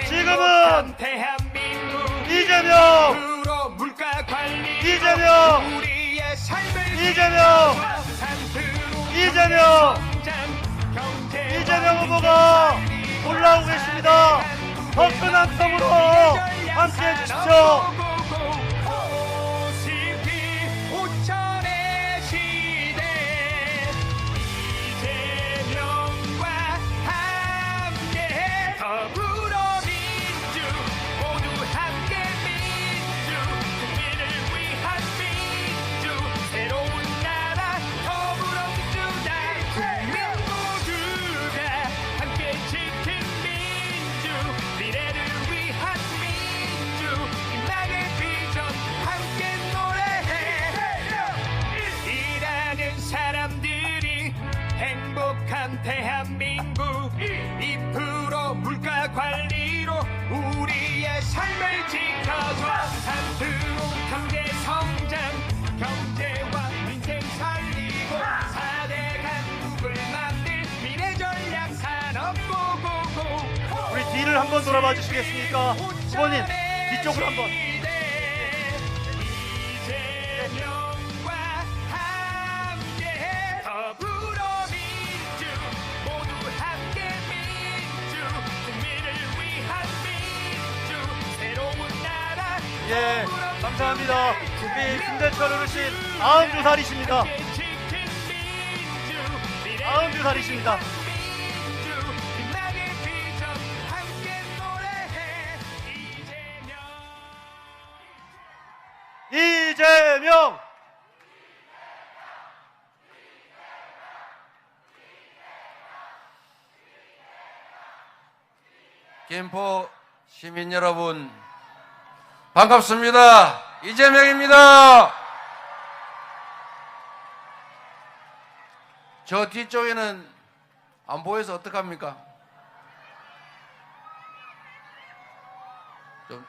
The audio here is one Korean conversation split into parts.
지금은 대한민국 이재명, 으로 물가 관리 이재명, 우리의 삶을 이재명, 이재명, 이재명 후보가 올라오고 계십니다. 더 큰 한 텀으로 함께해 주십시오. 오천의 시대 이재명과 함께 더불어민주 모두 함께 민주 국민을 위한 민주 새로운 나라 더불어민주당 국민 모두가 함께 지킨 민주 미래를 위한 민주 희망의 비전 함께 노래해 일하는 사람들이 행복한 대한민국 2% 물가 관리로 우리의 삶을 지켜줘 3% 경제 성장 경제와 민생 살리고 4대 강국을 만들 미래 전략 산업 고고고 우리 뒤를 한번 돌아봐 주시겠습니까? 후보님, 뒤쪽으로 한번. 이재명과 함께 더불어민주 모두 함께 민주 국민을 위한 민주 새로운 나라 예, 감사합니다. 우리 김대철 어르신 92살이십니다. 92살이십니다. 이재명! 김포 시민 여러분 반갑습니다. 이재명입니다. 저 뒤쪽에는 안 보여서 어떡합니까? 좀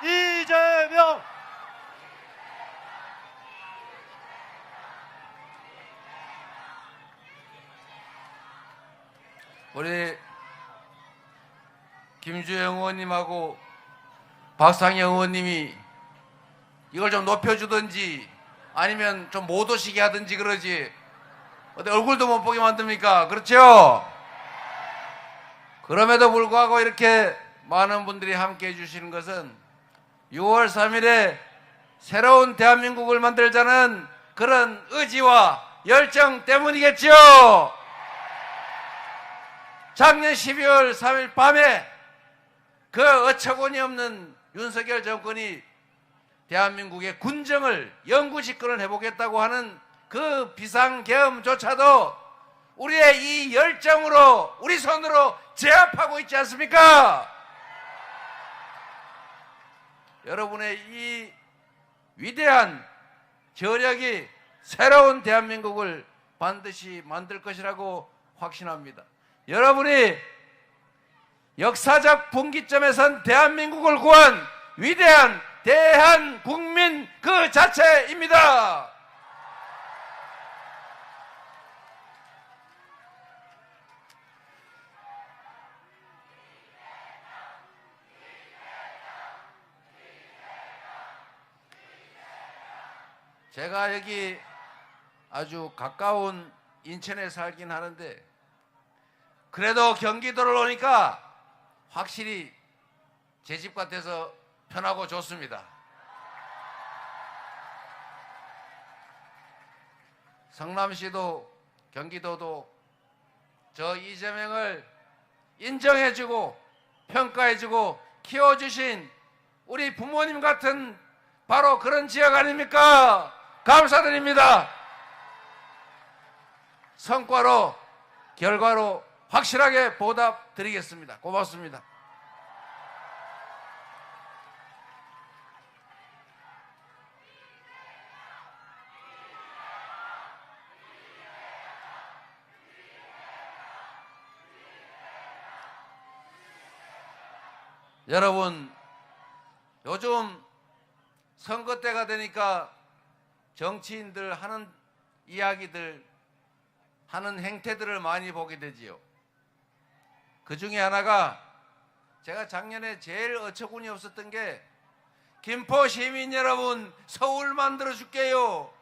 이재명! 우리 김주영 의원님하고 박상영 의원님이 이걸 좀 높여주든지 아니면 좀 못 오시게 하든지 그러지 어디 얼굴도 못 보게 만듭니까? 그렇죠? 그럼에도 불구하고 이렇게 많은 분들이 함께 해주시는 것은 6월 3일에 새로운 대한민국을 만들자는 그런 의지와 열정 때문이겠죠. 작년 12월 3일 밤에 그 어처구니 없는 윤석열 정권이 대한민국의 군정을 영구 집권을 해보겠다고 하는 그 비상계엄조차도 우리의 이 열정으로 우리 손으로 제압하고 있지 않습니까? 여러분의 이 위대한 저력이 새로운 대한민국을 반드시 만들 것이라고 확신합니다. 여러분이 역사적 분기점에 선 대한민국을 구한 위대한 대한국민 그 자체입니다. 제가 여기 아주 가까운 인천에 살긴 하는데 그래도 경기도를 오니까 확실히 제 집 같아서 편하고 좋습니다. 성남시도 경기도도 저 이재명을 인정해주고 평가해주고 키워주신 우리 부모님 같은 바로 그런 지역 아닙니까? 감사드립니다. 성과로 결과로 확실하게 보답 드리겠습니다. 고맙습니다. 여러분, 요즘 선거 때가 되니까 정치인들 하는 이야기들, 하는 행태들을 많이 보게 되지요. 그 중에 하나가 제가 작년에 제일 어처구니 없었던 게 김포 시민 여러분 서울 만들어 줄게요.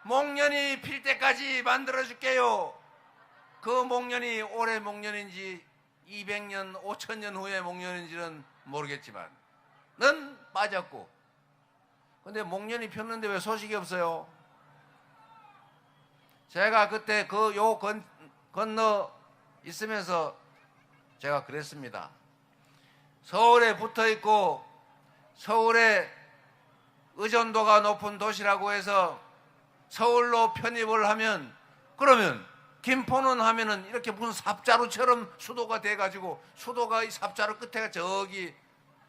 목련이 필 때까지 만들어 줄게요. 그 목련이 올해 목련인지 200년, 5천년 후의 목련인지는 모르겠지만 는 빠졌고, 근데 목련이 폈는데 왜 소식이 없어요? 제가 그때 건너 있으면서 제가 그랬습니다. 서울에 붙어 있고 서울에 의존도가 높은 도시라고 해서 서울로 편입을 하면, 그러면 김포는 하면은 이렇게 무슨 삽자루처럼 수도가 돼가지고 수도가 이 삽자루 끝에가 저기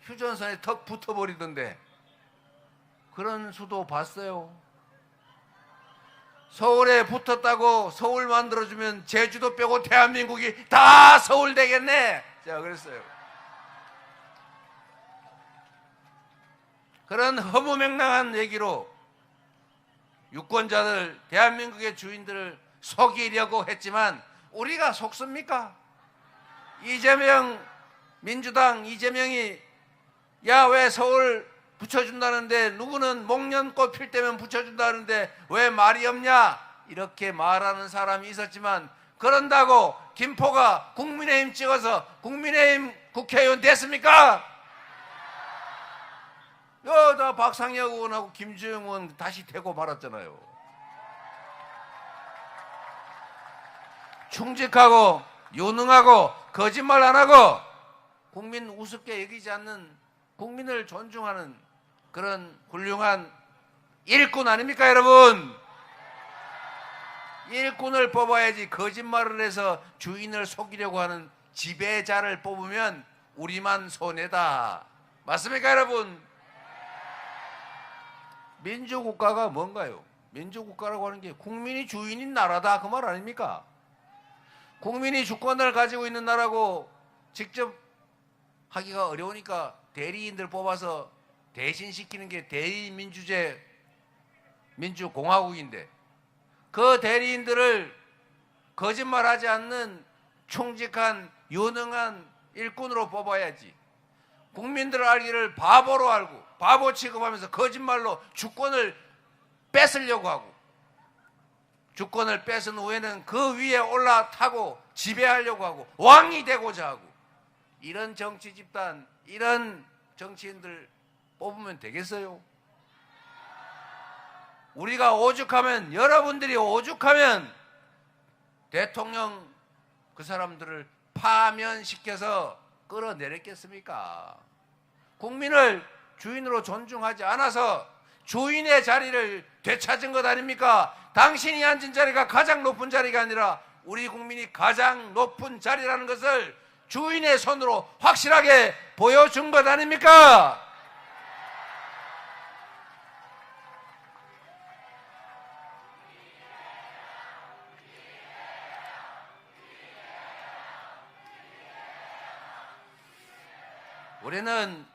휴전선에 턱 붙어버리던데, 그런 수도 봤어요? 서울에 붙었다고 서울 만들어주면 제주도 빼고 대한민국이 다 서울 되겠네. 제가 그랬어요. 그런 허무맹랑한 얘기로 유권자들, 대한민국의 주인들을 속이려고 했지만 우리가 속습니까? 이재명, 민주당 이재명이 야, 왜 서울 붙여준다는데, 누구는 목련꽃 필 때면 붙여준다는데 왜 말이 없냐, 이렇게 말하는 사람이 있었지만, 그런다고 김포가 국민의힘 찍어서 국민의힘 국회의원 됐습니까? 다 박상혁 의원하고 김주영 의원 다시 되고 말았잖아요. 충직하고 유능하고 거짓말 안 하고 국민 우습게 여기지 않는, 국민을 존중하는 그런 훌륭한 일꾼 아닙니까, 여러분? 일꾼을 뽑아야지. 거짓말을 해서 주인을 속이려고 하는 지배자를 뽑으면 우리만 손해다. 맞습니까, 여러분? 민주국가가 뭔가요? 민주국가라고 하는 게 국민이 주인인 나라다, 그 말 아닙니까? 국민이 주권을 가지고 있는 나라고 직접 하기가 어려우니까 대리인들 뽑아서 대신시키는 게 대의민주제 민주공화국인데, 그 대리인들을 거짓말하지 않는 충직한 유능한 일꾼으로 뽑아야지. 국민들 알기를 바보로 알고 바보 취급하면서 거짓말로 주권을 뺏으려고 하고, 주권을 뺏은 후에는 그 위에 올라타고 지배하려고 하고 왕이 되고자 하고, 이런 정치 집단, 이런 정치인들 뽑으면 되겠어요? 우리가 오죽하면, 여러분들이 오죽하면 대통령 그 사람들을 파면시켜서 끌어내렸겠습니까? 국민을 주인으로 존중하지 않아서 주인의 자리를 되찾은 것 아닙니까? 당신이 앉은 자리가 가장 높은 자리가 아니라 우리 국민이 가장 높은 자리라는 것을 주인의 손으로 확실하게 보여준 것 아닙니까? 우리는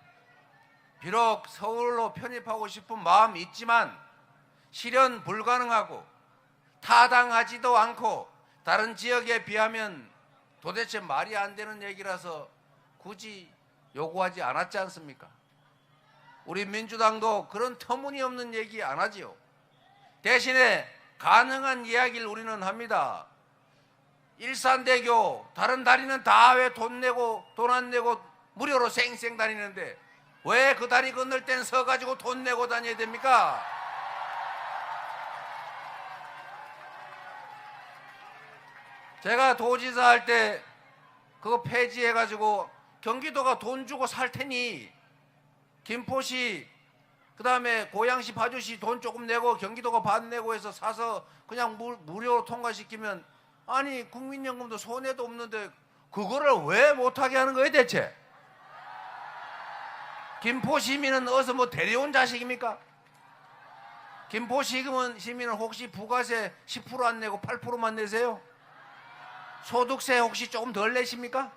비록 서울로 편입하고 싶은 마음이 있지만 실현 불가능하고 타당하지도 않고 다른 지역에 비하면 도대체 말이 안 되는 얘기라서 굳이 요구하지 않았지 않습니까? 우리 민주당도 그런 터무니없는 얘기 안 하지요. 대신에 가능한 이야기를 우리는 합니다. 일산대교 다른 다리는 다 왜 돈 안 내고 무료로 쌩쌩 다니는데 왜 그 다리 건널 땐 서가지고 돈 내고 다녀야 됩니까? 제가 도지사 할 때 그거 폐지해가지고 경기도가 돈 주고 살 테니 김포시, 그 다음에 고양시, 파주시 돈 조금 내고 경기도가 반 내고 해서 사서 그냥 무료로 통과시키면, 아니 국민연금도 손해도 없는데 그거를 왜 못하게 하는 거예요 대체? 김포 시민은 어디서 뭐 데려온 자식입니까? 김포 시민은 혹시 부가세 10% 안 내고 8%만 내세요? 소득세 혹시 조금 덜 내십니까?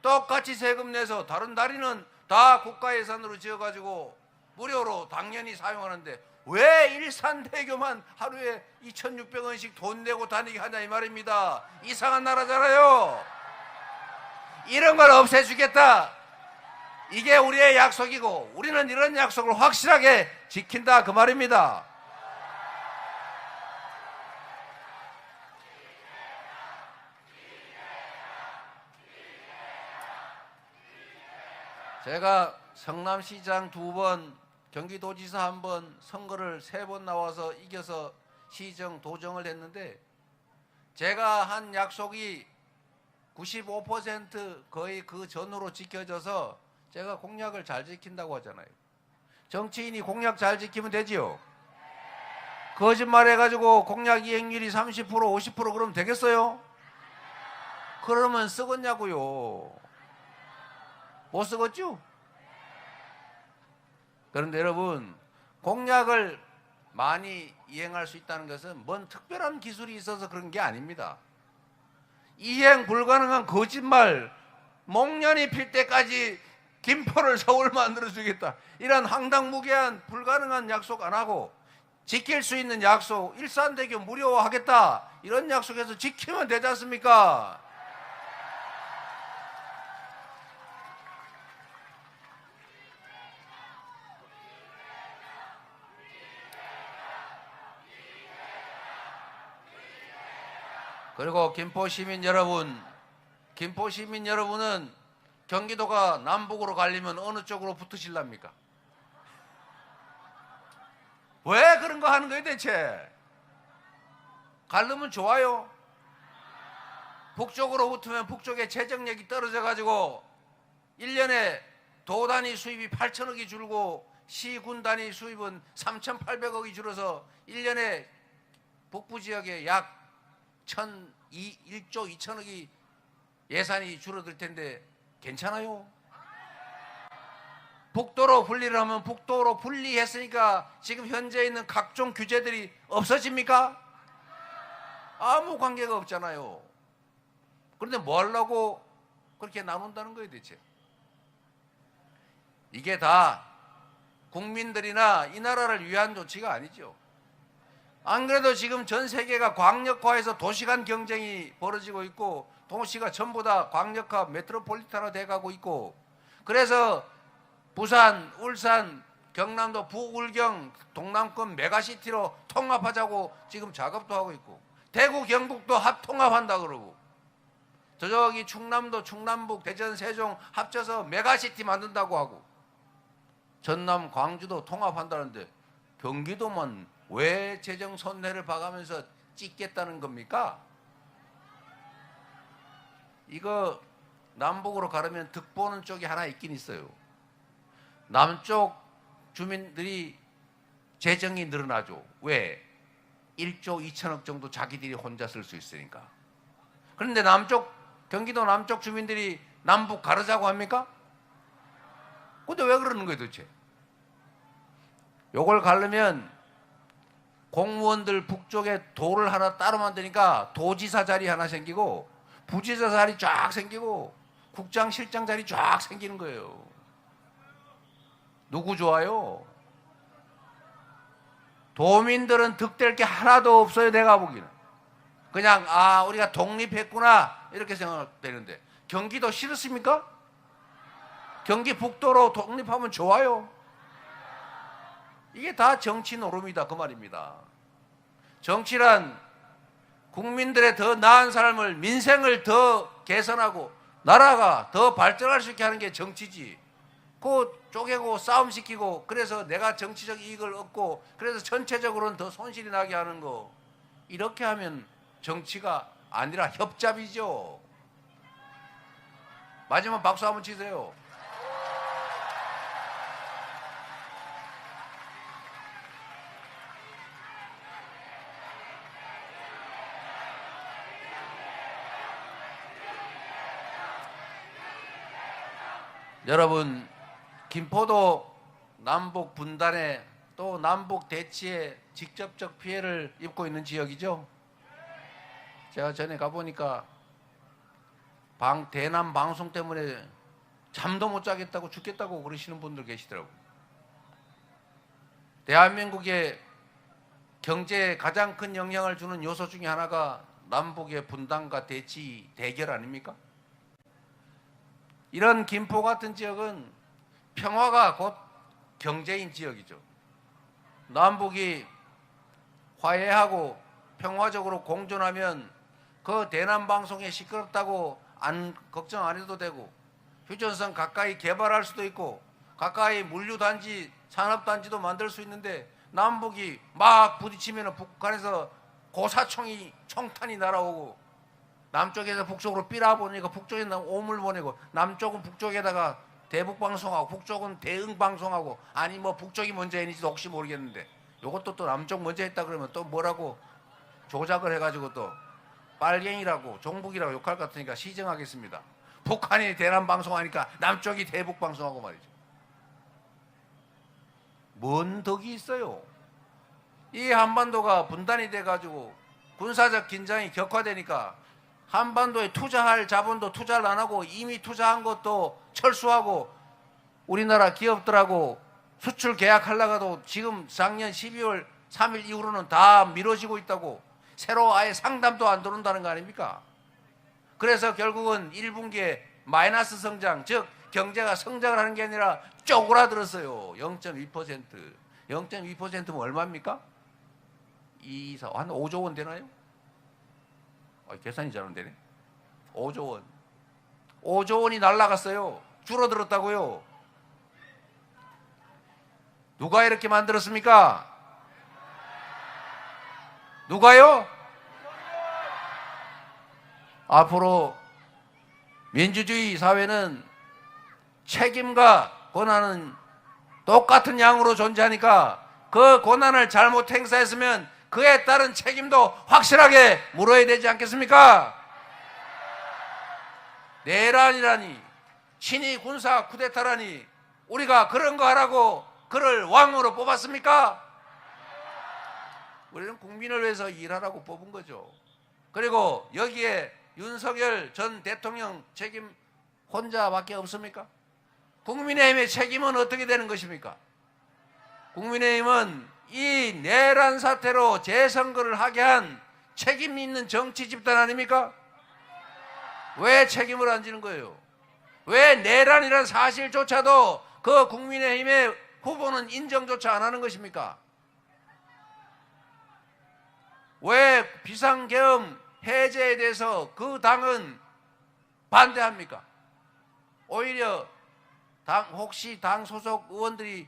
똑같이 세금 내서 다른 다리는 다 국가 예산으로 지어가지고 무료로 당연히 사용하는데 왜 일산대교만 하루에 2,600원씩 돈 내고 다니게 하냐 이 말입니다. 이상한 나라잖아요. 이런 걸 없애주겠다. 이게 우리의 약속이고 우리는 이런 약속을 확실하게 지킨다 그 말입니다. 제가 성남시장 2번, 경기도지사 1번, 선거를 3번 나와서 이겨서 시정 도정을 했는데 제가 한 약속이 95% 거의 그 전후로 지켜져서 제가 공약을 잘 지킨다고 하잖아요. 정치인이 공약 잘 지키면 되지요. 거짓말해가지고 공약 이행률이 30% 50% 그러면 되겠어요? 그러면 쓰겠냐고요. 못 쓰겠죠? 그런데 여러분, 공약을 많이 이행할 수 있다는 것은 뭔 특별한 기술이 있어서 그런 게 아닙니다. 이행 불가능한 거짓말, 목련이 필 때까지 김포를 서울 만들어주겠다, 이런 황당무계한 불가능한 약속 안 하고 지킬 수 있는 약속, 일산대교 무료화하겠다, 이런 약속에서 지키면 되지 않습니까? 그리고 김포 시민 여러분은 경기도가 남북으로 가려면 어느 쪽으로 붙으실랍니까? 왜 그런 거 하는 거예요 대체? 가려면 좋아요. 북쪽으로 붙으면 북쪽의 재정력이 떨어져 가지고 1년에 도 단위 수입이 8천억이 줄고 시군 단위 수입은 3,800억이 줄어서 1년에 북부 지역에 약 1조 2천억이 예산이 줄어들 텐데 괜찮아요? 북도로 분리를 하면 북도로 분리했으니까 지금 현재 있는 각종 규제들이 없어집니까? 아무 관계가 없잖아요. 그런데 뭐 하려고 그렇게 나눈다는 거예요 대체? 이게 다 국민들이나 이 나라를 위한 조치가 아니죠. 안 그래도 지금 전 세계가 광역화해서 도시간 경쟁이 벌어지고 있고 도시가 전부 다 광역화 메트로폴리탄화 돼가고 있고, 그래서 부산, 울산, 경남도 부울경 동남권 메가시티로 통합하자고 지금 작업도 하고 있고, 대구 경북도 합통합한다 그러고, 저기 충남도 충남북 대전 세종 합쳐서 메가시티 만든다고 하고, 전남 광주도 통합한다는데 경기도만 왜 재정 손해를 봐가면서 찍겠다는 겁니까? 이거 남북으로 가려면 득보는 쪽이 하나 있긴 있어요. 남쪽 주민들이 재정이 늘어나죠. 왜? 1조 2천억 정도 자기들이 혼자 쓸 수 있으니까. 그런데 경기도 남쪽 주민들이 남북 가르자고 합니까? 근데 왜 그러는 거예요 도대체? 요걸 가려면 공무원들 북쪽에 도를 하나 따로 만드니까 도지사 자리 하나 생기고 부지사 자리 쫙 생기고 국장 실장 자리 쫙 생기는 거예요. 누구 좋아요? 도민들은 득될 게 하나도 없어요. 내가 보기는 그냥 우리가 독립했구나 이렇게 생각되는데, 경기도 싫습니까? 경기 북도로 독립하면 좋아요. 이게 다 정치 노름이다 그 말입니다. 정치란 국민들의 더 나은 삶을, 민생을 더 개선하고 나라가 더 발전할 수 있게 하는 게 정치지. 그거 쪼개고 싸움시키고 그래서 내가 정치적 이익을 얻고 그래서 전체적으로는 더 손실이 나게 하는 거, 이렇게 하면 정치가 아니라 협잡이죠. 마지막 박수 한번 치세요. 여러분, 김포도 남북 분단에 또 남북 대치에 직접적 피해를 입고 있는 지역이죠. 제가 전에 가보니까 대남 방송 때문에 잠도 못 자겠다고 죽겠다고 그러시는 분들 계시더라고요. 대한민국의 경제에 가장 큰 영향을 주는 요소 중에 하나가 남북의 분단과 대치, 대결 아닙니까? 이런 김포 같은 지역은 평화가 곧 경제인 지역이죠. 남북이 화해하고 평화적으로 공존하면 그 대남 방송에 시끄럽다고 걱정 안 해도 되고, 휴전선 가까이 개발할 수도 있고 가까이 물류단지, 산업단지도 만들 수 있는데, 남북이 막 부딪히면 북한에서 고사총이 총탄이 날아오고, 남쪽에서 북쪽으로 삐라보니까 북쪽에는 오물 보내고, 남쪽은 북쪽에다가 대북 방송하고 북쪽은 대응 방송하고, 아니 뭐 북쪽이 먼저 했는지도 혹시 모르겠는데, 요것도 또 남쪽 먼저 했다 그러면 또 뭐라고 조작을 해가지고 또 빨갱이라고 종북이라고 욕할 것 같으니까 시정하겠습니다. 북한이 대남 방송하니까 남쪽이 대북 방송하고 말이죠. 뭔 덕이 있어요? 이 한반도가 분단이 돼가지고 군사적 긴장이 격화되니까 한반도에 투자할 자본도 투자를 안 하고, 이미 투자한 것도 철수하고, 우리나라 기업들하고 수출 계약하려가도 지금 작년 12월 3일 이후로는 다 미뤄지고 있다고, 새로 아예 상담도 안 들어온다는 거 아닙니까? 그래서 결국은 1분기에 마이너스 성장, 즉 경제가 성장을 하는 게 아니라 쪼그라들었어요. 0.2%. 0.2%면 얼마입니까? 한 5조 원 되나요? 계산이 잘 안 되네. 5조 원. 5조 원이 날라갔어요. 줄어들었다고요. 누가 이렇게 만들었습니까? 누가요? 앞으로 민주주의 사회는 책임과 권한은 똑같은 양으로 존재하니까, 그 권한을 잘못 행사했으면 그에 따른 책임도 확실하게 물어야 되지 않겠습니까? 내란이라니, 친위 군사 쿠데타라니, 우리가 그런 거 하라고 그를 왕으로 뽑았습니까? 우리는 국민을 위해서 일하라고 뽑은 거죠. 그리고 여기에 윤석열 전 대통령 책임 혼자밖에 없습니까? 국민의힘의 책임은 어떻게 되는 것입니까? 국민의힘은 이 내란 사태로 재선거를 하게 한 책임 있는 정치 집단 아닙니까? 왜 책임을 안 지는 거예요? 왜 내란이라는 사실조차도 그 국민의힘의 후보는 인정조차 안 하는 것입니까? 왜 비상계엄 해제에 대해서 그 당은 반대합니까? 오히려 혹시 당 소속 의원들이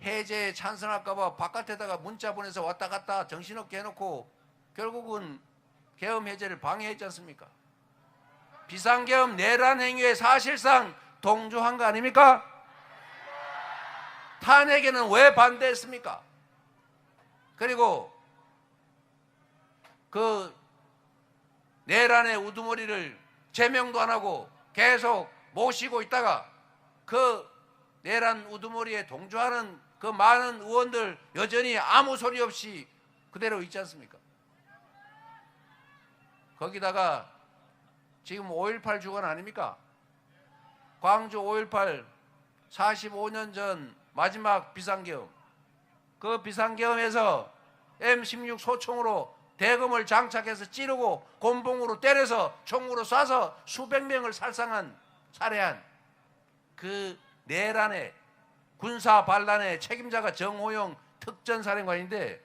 해제에 찬성할까봐 바깥에다가 문자 보내서 왔다 갔다 정신없게 해놓고 결국은 계엄 해제를 방해했지 않습니까? 비상계엄 내란 행위에 사실상 동조한 거 아닙니까? 탄핵에는 왜 반대했습니까? 그리고 그 내란의 우두머리를 제명도 안 하고 계속 모시고 있다가 그 내란 우두머리에 동조하는 그 많은 의원들 여전히 아무 소리 없이 그대로 있지 않습니까? 거기다가 지금 5.18 주간 아닙니까? 광주 5.18 45년 전 마지막 비상계엄, 그 비상계엄에서 M16 소총으로 대검을 장착해서 찌르고 곤봉으로 때려서 총으로 쏴서 수백 명을 살해한 그 내란의 군사 반란의 책임자가 정호영 특전사령관인데,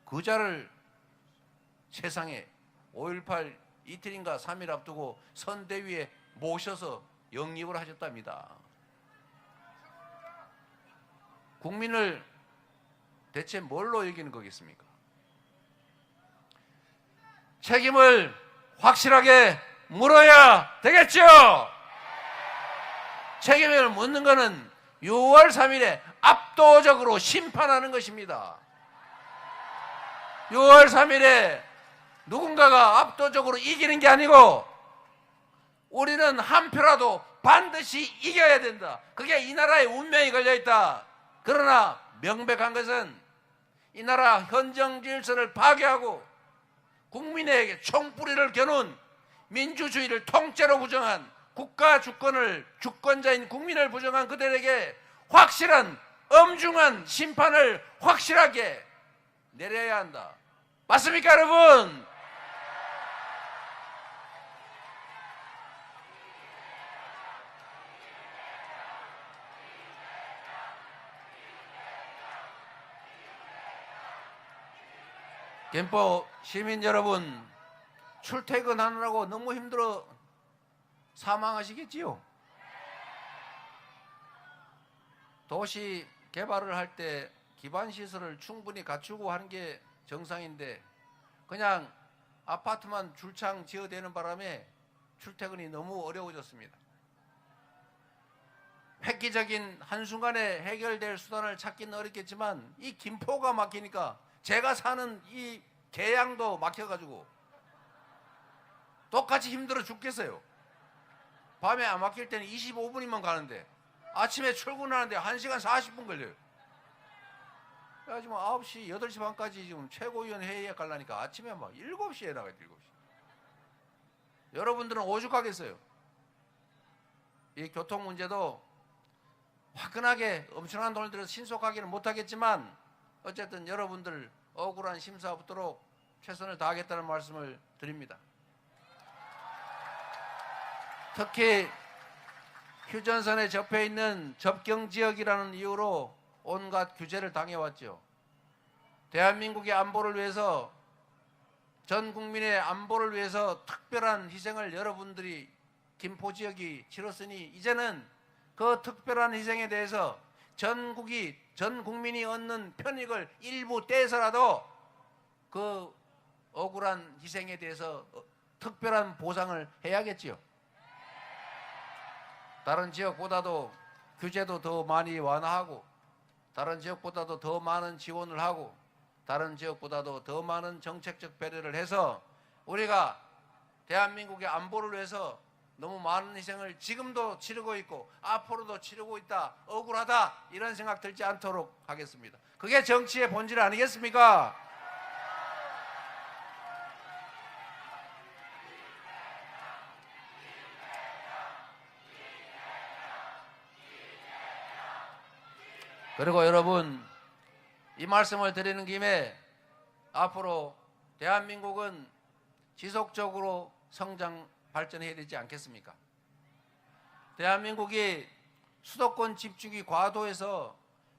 그자를 세상에 5.18 이틀인가 3일 앞두고 선대위에 모셔서 영입을 하셨답니다. 국민을 대체 뭘로 여기는 거겠습니까? 책임을 확실하게 물어야 되겠죠. 책임을 묻는 것은 6월 3일에 압도적으로 심판하는 것입니다. 6월 3일에 누군가가 압도적으로 이기는 게 아니고 우리는 한 표라도 반드시 이겨야 된다. 그게 이 나라의 운명이 걸려있다. 그러나 명백한 것은 이 나라 헌정 질서를 파괴하고 국민에게 총뿌리를 겨눈 민주주의를 통째로 부정한 국가 주권을, 주권자인 국민을 부정한 그들에게 확실한 엄중한 심판을 확실하게 내려야 한다. 맞습니까, 여러분? 김포 시민 여러분, 출퇴근하느라고 너무 힘들어 사망하시겠지요? 도시 개발을 할 때 기반 시설을 충분히 갖추고 하는 게 정상인데 그냥 아파트만 줄창 지어대는 바람에 출퇴근이 너무 어려워졌습니다. 획기적인 한순간에 해결될 수단을 찾기는 어렵겠지만 이 김포가 막히니까 제가 사는 이 계양도 막혀가지고 똑같이 힘들어 죽겠어요. 밤에 안 막힐 때는 25분이면 가는데 아침에 출근하는데 1시간 40분 걸려요. 그래가지고 9시, 8시 반까지 지금 최고위원 회의에 가려니까 아침에 막 7시에 나가야 돼, 7시. 여러분들은 오죽하겠어요. 이 교통 문제도 화끈하게 엄청난 돈을 들여서 신속하기는 못하겠지만 어쨌든 여러분들 억울한 심사 없도록 최선을 다하겠다는 말씀을 드립니다. 특히 휴전선에 접해 있는 접경지역이라는 이유로 온갖 규제를 당해왔죠. 대한민국의 안보를 위해서, 전 국민의 안보를 위해서 특별한 희생을 여러분들이 김포 지역이 치렀으니 이제는 그 특별한 희생에 대해서 전 국민이 얻는 편익을 일부 떼서라도 그 억울한 희생에 대해서 특별한 보상을 해야겠지요. 다른 지역보다도 규제도 더 많이 완화하고 다른 지역보다도 더 많은 지원을 하고 다른 지역보다도 더 많은 정책적 배려를 해서 우리가 대한민국의 안보를 위해서 너무 많은 희생을 지금도 치르고 있고 앞으로도 치르고 있다, 억울하다 이런 생각 들지 않도록 하겠습니다. 그게 정치의 본질 아니겠습니까? 그리고 여러분, 이 말씀을 드리는 김에 앞으로 대한민국은 지속적으로 성장 발전해야 되지 않겠습니까? 대한민국이 수도권 집중이 과도해서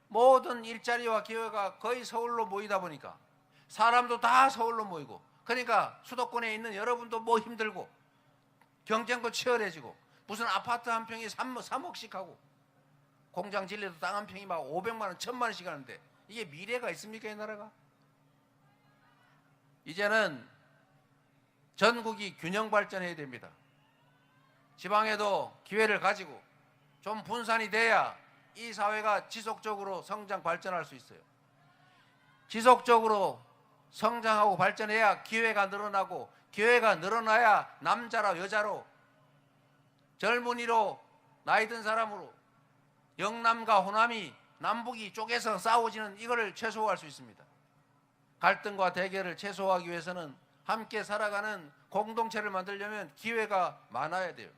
모든 일자리와 기회가 거의 서울로 모이다 보니까 사람도 다 서울로 모이고 그러니까 수도권에 있는 여러분도 뭐 힘들고 경쟁도 치열해지고 무슨 아파트 한 평이 3억씩 하고 공장 질려도 땅 한 평이 막 500만 원, 1000만 원씩 하는데 이게 미래가 있습니까, 이 나라가? 이제는 전국이 균형 발전해야 됩니다. 지방에도 기회를 가지고 좀 분산이 돼야 이 사회가 지속적으로 성장 발전할 수 있어요. 지속적으로 성장하고 발전해야 기회가 늘어나고 기회가 늘어나야 남자로 여자로 젊은이로 나이 든 사람으로 영남과 호남이 남북이 쪼개서 싸우지는 이거를 최소화할 수 있습니다. 갈등과 대결을 최소화하기 위해서는 함께 살아가는 공동체를 만들려면 기회가 많아야 돼요.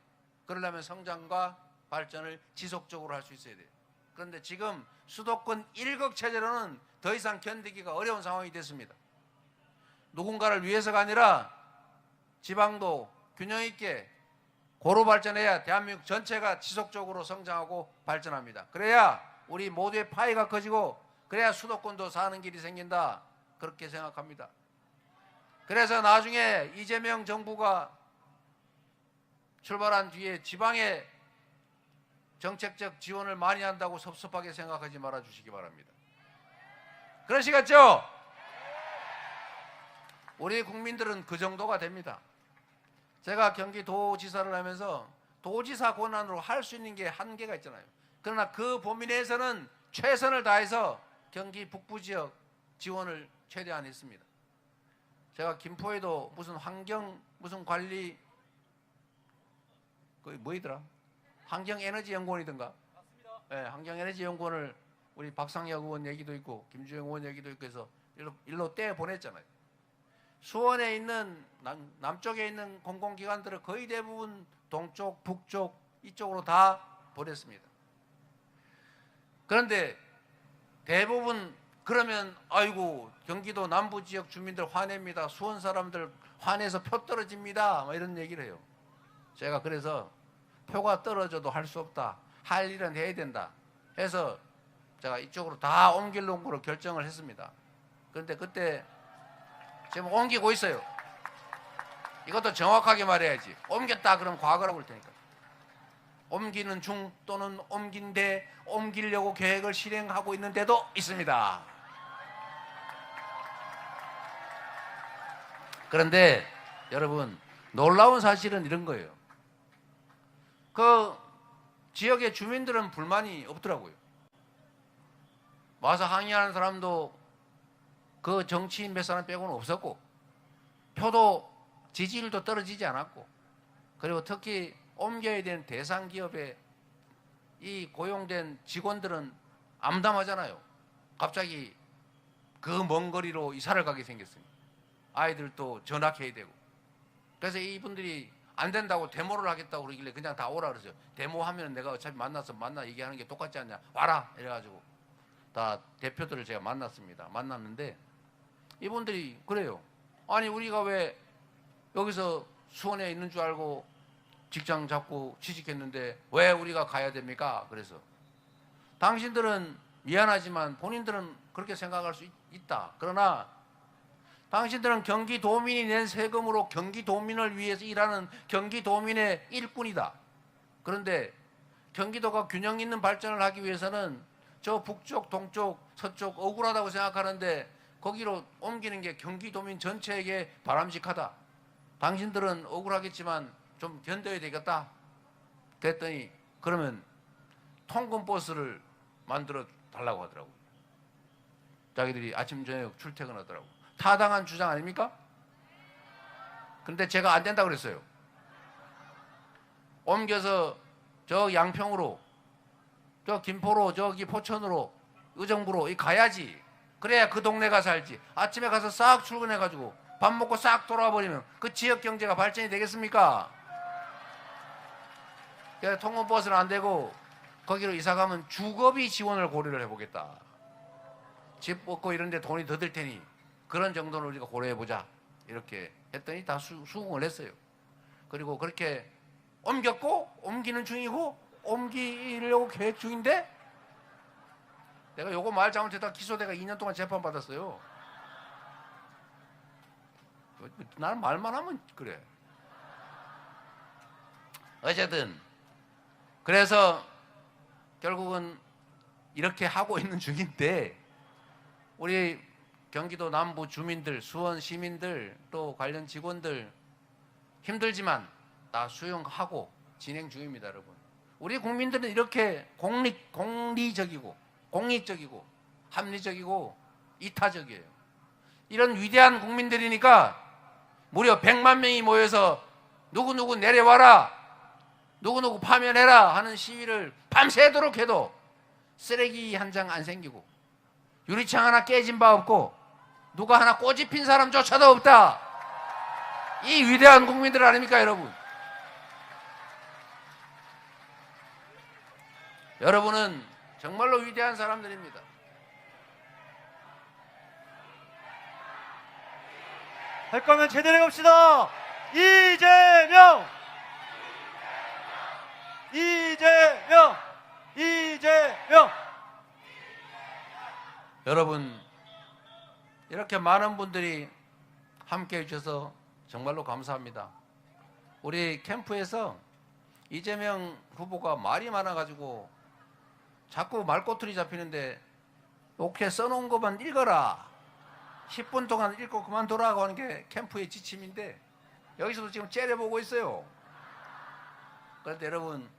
그러려면 성장과 발전을 지속적으로 할 수 있어야 돼요. 그런데 지금 수도권 일극 체제로는 더 이상 견디기가 어려운 상황이 됐습니다. 누군가를 위해서가 아니라 지방도 균형 있게 고루 발전해야 대한민국 전체가 지속적으로 성장하고 발전합니다. 그래야 우리 모두의 파이가 커지고 그래야 수도권도 사는 길이 생긴다, 그렇게 생각합니다. 그래서 나중에 이재명 정부가 출발한 뒤에 지방에 정책적 지원을 많이 한다고 섭섭하게 생각하지 말아 주시기 바랍니다. 그러시겠죠? 우리 국민들은 그 정도가 됩니다. 제가 경기도지사를 하면서 도지사 권한으로 할 수 있는 게 한계가 있잖아요. 그러나 그 범위 내에서는 최선을 다해서 경기 북부 지역 지원을 최대한 했습니다. 제가 김포에도 무슨 환경 무슨 관리 그 뭐이더라? 환경에너지연구원이든가. 맞습니다. 네, 환경에너지연구원을 우리 박상혁 의원 얘기도 있고 김주영 의원 얘기도 있고 해서 일로 떼 보냈잖아요. 수원에 있는 남쪽에 있는 공공기관들을 거의 대부분 동쪽, 북쪽 이쪽으로 다 보냈습니다. 그런데 대부분 그러면 아이고 경기도 남부 지역 주민들 화냅니다. 수원 사람들 화내서 표 떨어집니다. 막 이런 얘기를 해요. 제가 그래서 표가 떨어져도 할 수 없다. 할 일은 해야 된다. 해서 제가 이쪽으로 다 옮길 놈으로 결정을 했습니다. 그런데 그때 지금 옮기고 있어요. 이것도 정확하게 말해야지. 옮겼다 그러면 과거라고 할 테니까. 옮기는 중 또는 옮긴 데 옮기려고 계획을 실행하고 있는 데도 있습니다. 그런데 여러분 놀라운 사실은 이런 거예요. 그 지역의 주민들은 불만이 없더라고요. 와서 항의하는 사람도 그 정치인 몇 사람 빼고는 없었고 표도 지지율도 떨어지지 않았고 그리고 특히 옮겨야 되는 대상 기업에 이 고용된 직원들은 암담하잖아요. 갑자기 그 먼 거리로 이사를 가게 생겼습니다. 아이들도 전학해야 되고. 그래서 이분들이 안 된다고 데모를 하겠다고 그러길래 그냥 다 오라 그러죠. 데모하면 내가 어차피 만나서 얘기하는 게 똑같지 않냐. 와라 이래가지고 다 대표들을 제가 만났습니다. 만났는데 이분들이 그래요. 아니 우리가 왜 여기서 수원에 있는 줄 알고 직장 잡고 취직했는데 왜 우리가 가야 됩니까? 그래서 당신들은 미안하지만 본인들은 그렇게 생각할 수 있다. 그러나 당신들은 경기도민이 낸 세금으로 경기도민을 위해서 일하는 경기도민의 일꾼이다. 그런데 경기도가 균형 있는 발전을 하기 위해서는 저 북쪽, 동쪽, 서쪽 억울하다고 생각하는데 거기로 옮기는 게 경기도민 전체에게 바람직하다. 당신들은 억울하겠지만 좀 견뎌야 되겠다. 그랬더니 그러면 통근버스를 만들어 달라고 하더라고요. 자기들이 아침 저녁 출퇴근하더라고요. 타당한 주장 아닙니까? 근데 제가 안 된다고 그랬어요. 옮겨서 저 양평으로, 저 김포로, 저기 포천으로, 의정부로 가야지. 그래야 그 동네가 살지. 아침에 가서 싹 출근해가지고 밥 먹고 싹 돌아와 버리면 그 지역 경제가 발전이 되겠습니까? 그래서 통근버스는 안 되고 거기로 이사 가면 주거비 지원을 고려를 해보겠다. 집 얻고 이런 데 돈이 더 들 테니 그런 정도는 우리가 고려해보자. 이렇게 했더니 다 수긍을 했어요. 그리고 그렇게 옮겼고 옮기는 중이고 옮기려고 계획 중인데 내가 요거 말 잘못했다 기소돼가 2년 동안 재판받았어요. 나는 말만 하면 그래. 어쨌든 그래서 결국은 이렇게 하고 있는 중인데 우리 경기도 남부 주민들, 수원 시민들 또 관련 직원들 힘들지만 다 수용하고 진행 중입니다, 여러분. 우리 국민들은 이렇게 공리적이고 공익적이고 합리적이고 이타적이에요. 이런 위대한 국민들이니까 무려 100만 명이 모여서 누구누구 내려와라, 누구누구 파면해라 하는 시위를 밤새도록 해도 쓰레기 한 장 안 생기고 유리창 하나 깨진 바 없고 누가 하나 꼬집 핀 사람조차도 없다. 이 위대한 국민들 아닙니까, 여러분? 여러분은 정말로 위대한 사람들입니다. 할 거면 제대로 해봅시다. 이재명! 이재명! 이재명! 여러분 이렇게 많은 분들이 함께 해주셔서 정말로 감사합니다. 우리 캠프에서 이재명 후보가 말이 많아가지고 자꾸 말꼬투리 잡히는데 이렇게 써놓은 것만 읽어라. 10분 동안 읽고 그만두라고 하는 게 캠프의 지침인데 여기서도 지금 째려보고 있어요. 그런데 여러분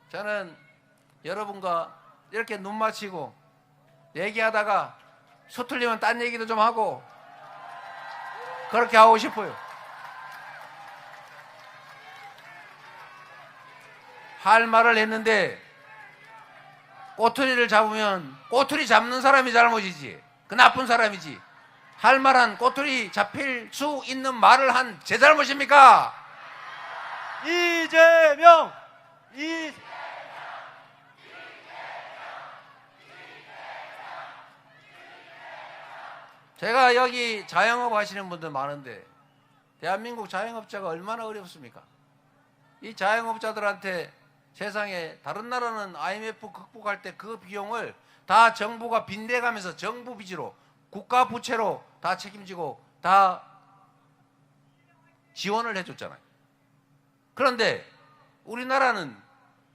저는 여러분과 이렇게 눈 맞추고 얘기하다가 서툴리면 딴 얘기도 좀 하고 그렇게 하고 싶어요. 할 말을 했는데 꼬투리를 잡으면 꼬투리 잡는 사람이 잘못이지. 그 나쁜 사람이지. 할 말한 꼬투리 잡힐 수 있는 말을 한 제 잘못입니까? 이재명! 제가 여기 자영업 하시는 분들 많은데 대한민국 자영업자가 얼마나 어렵습니까? 이 자영업자들한테 세상에 다른 나라는 IMF 극복할 때 그 비용을 다 정부가 빚내가면서 정부 빚으로 국가 부채로 다 책임지고 다 지원을 해줬잖아요. 그런데 우리나라는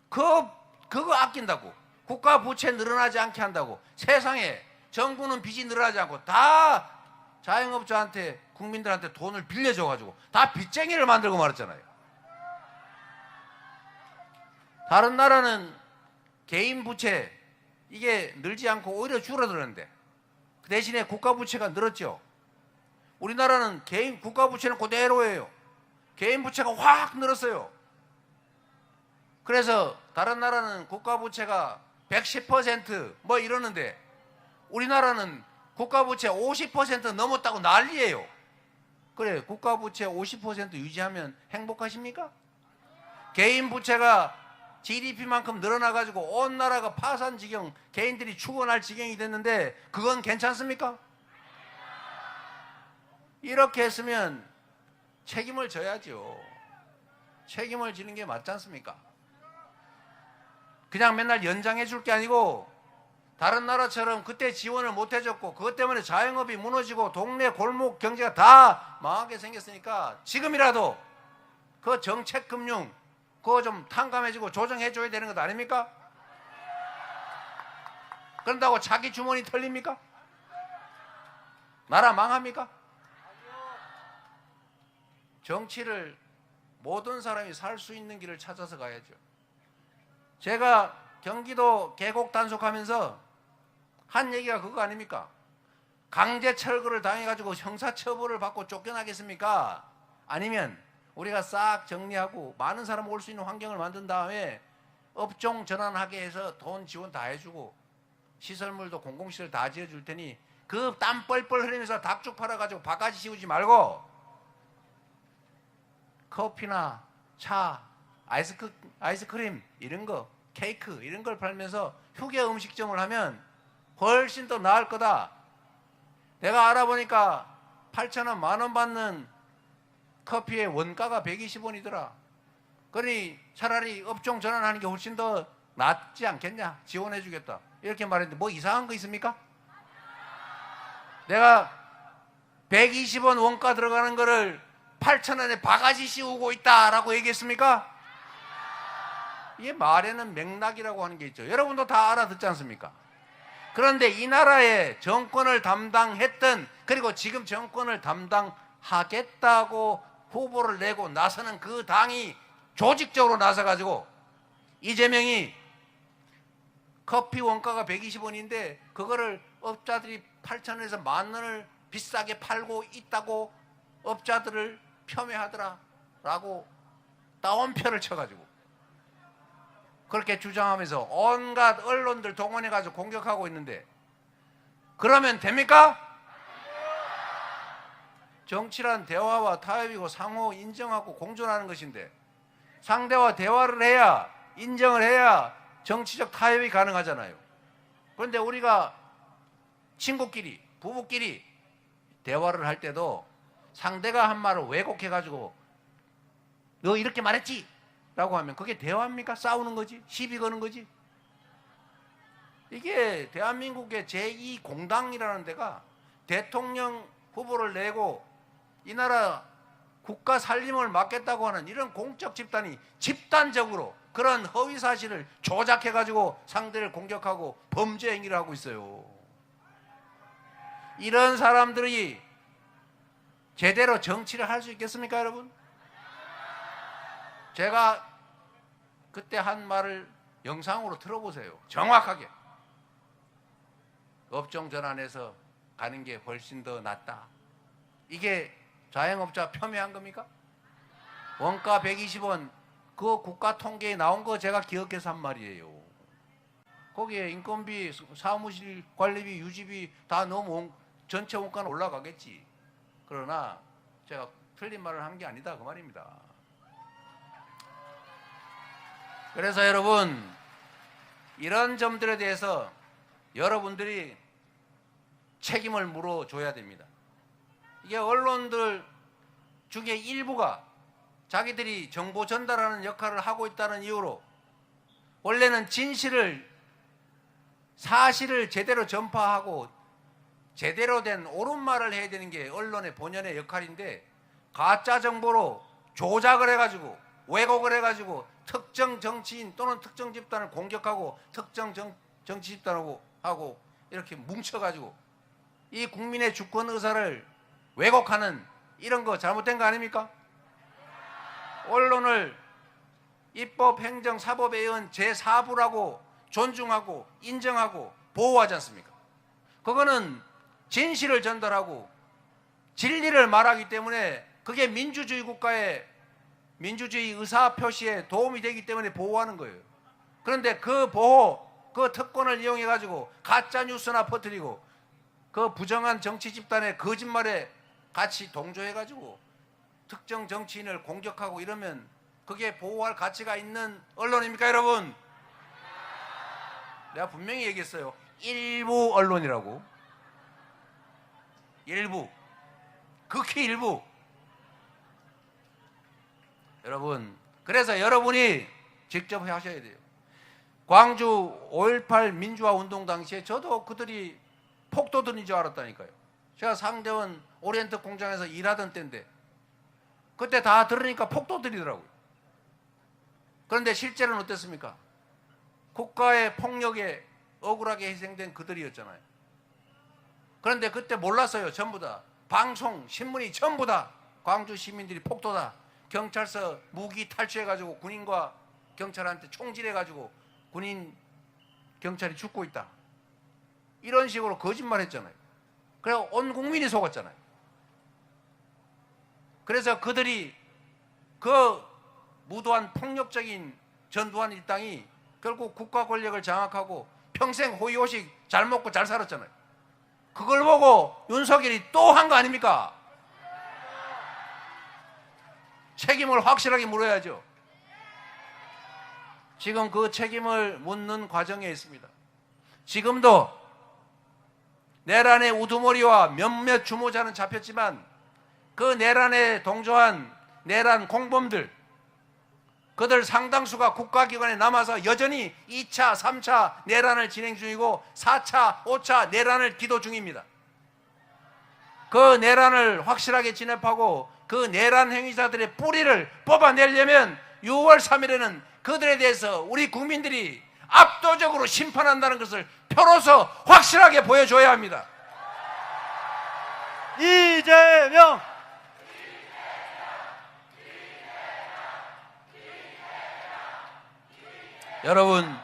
그거 아낀다고 국가 부채 늘어나지 않게 한다고 세상에 정부는 빚이 늘어나지 않고 다 자영업자한테 국민들한테 돈을 빌려줘가지고 다 빚쟁이를 만들고 말았잖아요. 다른 나라는 개인 부채 이게 늘지 않고 오히려 줄어드는데 그 대신에 국가 부채가 늘었죠. 우리나라는 개인 국가 부채는 그대로예요. 개인 부채가 확 늘었어요. 그래서 다른 나라는 국가 부채가 110%뭐 이러는데 우리나라는 국가 부채 50% 넘었다고 난리예요. 그래, 국가 부채 50% 유지하면 행복하십니까? 개인 부채가 GDP만큼 늘어나가지고 온 나라가 파산 지경, 개인들이 죽어날 지경이 됐는데 그건 괜찮습니까? 이렇게 했으면 책임을 져야죠. 책임을 지는 게 맞지 않습니까? 그냥 맨날 연장해 줄 게 아니고 다른 나라처럼 그때 지원을 못 해줬고 그것 때문에 자영업이 무너지고 동네 골목 경제가 다 망하게 생겼으니까 지금이라도 그 정책금융 그거 좀 탕감해주고 조정해줘야 되는 것 아닙니까? 그런다고 자기 주머니 털립니까? 나라 망합니까? 정치를 모든 사람이 살 수 있는 길을 찾아서 가야죠. 제가 경기도 계곡 단속하면서 한 얘기가 그거 아닙니까? 강제 철거를 당해가지고 형사처벌을 받고 쫓겨나겠습니까? 아니면 우리가 싹 정리하고 많은 사람 올 수 있는 환경을 만든 다음에 업종 전환하게 해서 돈 지원 다 해주고 시설물도 공공시설 다 지어줄 테니 그 땀 뻘뻘 흘리면서 닭죽 팔아가지고 바가지 씌우지 말고 커피나 차, 아이스크림 이런 거, 케이크 이런 걸 팔면서 휴게 음식점을 하면 훨씬 더 나을 거다. 내가 알아보니까 8,000원, 10,000원 받는 커피의 원가가 120원이더라. 그러니 차라리 업종 전환하는 게 훨씬 더 낫지 않겠냐? 지원해 주겠다. 이렇게 말했는데 뭐 이상한 거 있습니까? 내가 120원 원가 들어가는 거를 8,000원에 바가지 씌우고 있다라고 얘기했습니까? 이게 말에는 맥락이라고 하는 게 있죠. 여러분도 다 알아듣지 않습니까? 그런데 이 나라의 정권을 담당했던 그리고 지금 정권을 담당하겠다고 후보를 내고 나서는 그 당이 조직적으로 나서가지고 이재명이 커피 원가가 120원인데 그거를 업자들이 8,000원에서 10,000원을 비싸게 팔고 있다고 업자들을 폄훼하더라 라고 따옴표를 쳐가지고 그렇게 주장하면서 온갖 언론들 동원해가지고 공격하고 있는데 그러면 됩니까? 정치란 대화와 타협이고 상호 인정하고 공존하는 것인데 상대와 대화를 해야 인정을 해야 정치적 타협이 가능하잖아요. 그런데 우리가 친구끼리 부부끼리 대화를 할 때도 상대가 한 말을 왜곡해가지고 너 이렇게 말했지? 라고 하면 그게 대화입니까? 싸우는 거지? 시비 거는 거지? 이게 대한민국의 제2공당이라는 데가 대통령 후보를 내고 이 나라 국가 살림을 맡겠다고 하는 이런 공적 집단이 집단적으로 그런 허위 사실을 조작해가지고 상대를 공격하고 범죄 행위를 하고 있어요. 이런 사람들이 제대로 정치를 할 수 있겠습니까, 여러분? 제가 그때 한 말을 영상으로 들어보세요. 정확하게. 업종 전환해서 가는 게 훨씬 더 낫다. 이게 자영업자 폄훼한 겁니까? 원가 120원 그 국가 통계에 나온 거 제가 기억해서 한 말이에요. 거기에 인건비, 사무실 관리비, 유지비 다 넣으면 전체 원가는 올라가겠지. 그러나 제가 틀린 말을 한 게 아니다 그 말입니다. 그래서 여러분 이런 점들에 대해서 여러분들이 책임을 물어줘야 됩니다. 이게 언론들 중에 일부가 자기들이 정보 전달하는 역할을 하고 있다는 이유로 원래는 진실을, 사실을 제대로 전파하고 제대로 된 옳은 말을 해야 되는 게 언론의 본연의 역할인데, 가짜 정보로 조작을 해가지고 왜곡을 해가지고 특정 정치인 또는 특정 집단을 공격하고 특정 정치 집단하고 하고 이렇게 뭉쳐가지고 이 국민의 주권 의사를 왜곡하는 이런 거 잘못된 거 아닙니까? 언론을 입법, 행정, 사법에 의한 제4부라고 존중하고 인정하고 보호하지 않습니까? 그거는 진실을 전달하고 진리를 말하기 때문에 그게 민주주의 국가의 민주주의 의사 표시에 도움이 되기 때문에 보호하는 거예요. 그런데 그 보호, 그 특권을 이용해 가지고 가짜 뉴스나 퍼뜨리고 그 부정한 정치 집단의 거짓말에 같이 동조해 가지고 특정 정치인을 공격하고 이러면 그게 보호할 가치가 있는 언론입니까, 여러분? 내가 분명히 얘기했어요. 일부 언론이라고. 일부. 극히 일부. 여러분, 그래서 여러분이 직접 하셔야 돼요. 광주 5.18 민주화 운동 당시에 저도 그들이 폭도들인 줄 알았다니까요. 제가 상대원 오리엔트 공장에서 일하던 때인데 그때 다 들으니까 폭도들이더라고요. 그런데 실제로는 어땠습니까? 국가의 폭력에 억울하게 희생된 그들이었잖아요. 그런데 그때 몰랐어요. 전부 다. 방송, 신문이 전부 다 광주 시민들이 폭도다. 경찰서 무기 탈취해가지고 군인과 경찰한테 총질해가지고 군인, 경찰이 죽고 있다. 이런 식으로 거짓말 했잖아요. 그래서 온 국민이 속았잖아요. 그래서 그들이 그 무도한 폭력적인 전두환 일당이 결국 국가 권력을 장악하고 평생 호의호식 잘 먹고 잘 살았잖아요. 그걸 보고 윤석열이 또 한 거 아닙니까? 책임을 확실하게 물어야죠. 지금 그 책임을 묻는 과정에 있습니다. 지금도 내란의 우두머리와 몇몇 주모자는 잡혔지만 그 내란에 동조한 내란 공범들, 그들 상당수가 국가기관에 남아서 여전히 2차, 3차 내란을 진행 중이고 4차, 5차 내란을 기도 중입니다. 그 내란을 확실하게 진압하고 그 내란 행위자들의 뿌리를 뽑아내려면 6월 3일에는 그들에 대해서 우리 국민들이 압도적으로 심판한다는 것을 표로서 확실하게 보여줘야 합니다. 이재명! 여러분,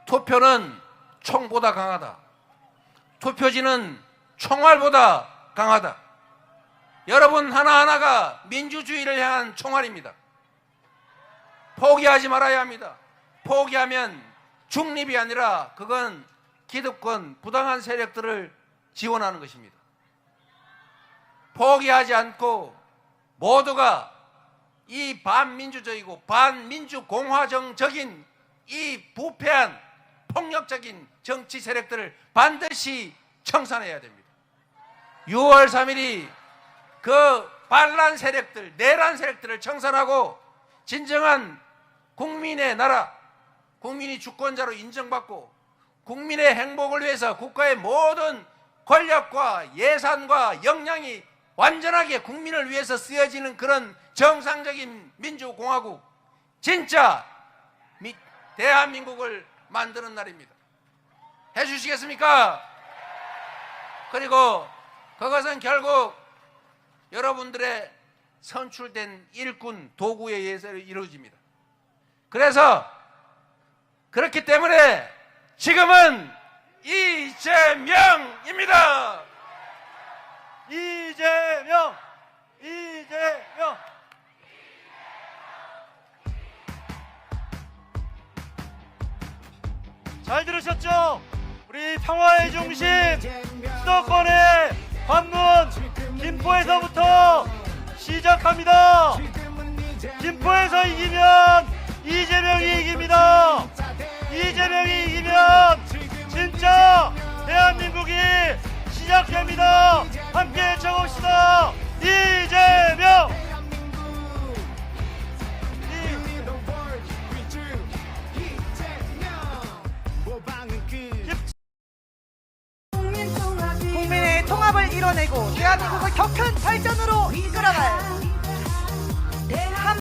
투표는 총보다 강하다. 투표지는 총알보다 강하다. 여러분 하나하나가 민주주의를 향한 총알입니다. 포기하지 말아야 합니다. 포기하면 중립이 아니라 그건 기득권, 부당한 세력들을 지원하는 것입니다. 포기하지 않고 모두가 이 반민주적이고 반민주공화정적인 이 부패한 폭력적인 정치 세력들을 반드시 청산해야 됩니다. 6월 3일이 그 반란 세력들, 내란 세력들을 청산하고 진정한 국민의 나라, 국민이 주권자로 인정받고 국민의 행복을 위해서 국가의 모든 권력과 예산과 역량이 완전하게 국민을 위해서 쓰여지는 그런 정상적인 민주공화국, 진짜 대한민국을 만드는 날입니다. 해주시겠습니까? 그리고 그것은 결국 여러분들의 선출된 일꾼, 도구에 의해서 이루어집니다. 그래서 그렇기 때문에 지금은 이재명입니다. 이재명! 이재명! 잘 들으셨죠? 우리 평화의 중심 수도권의 관문 김포에서부터 시작합니다. 김포에서 이기면 이재명이 이깁니다. 이재명이 이기면 진짜 대한민국이 시작됩니다. 함께 외쳐봅시다. 이재명! 국민의 통합을 이뤄내고 대한민국을 더 큰 발전으로 이끌어갈 한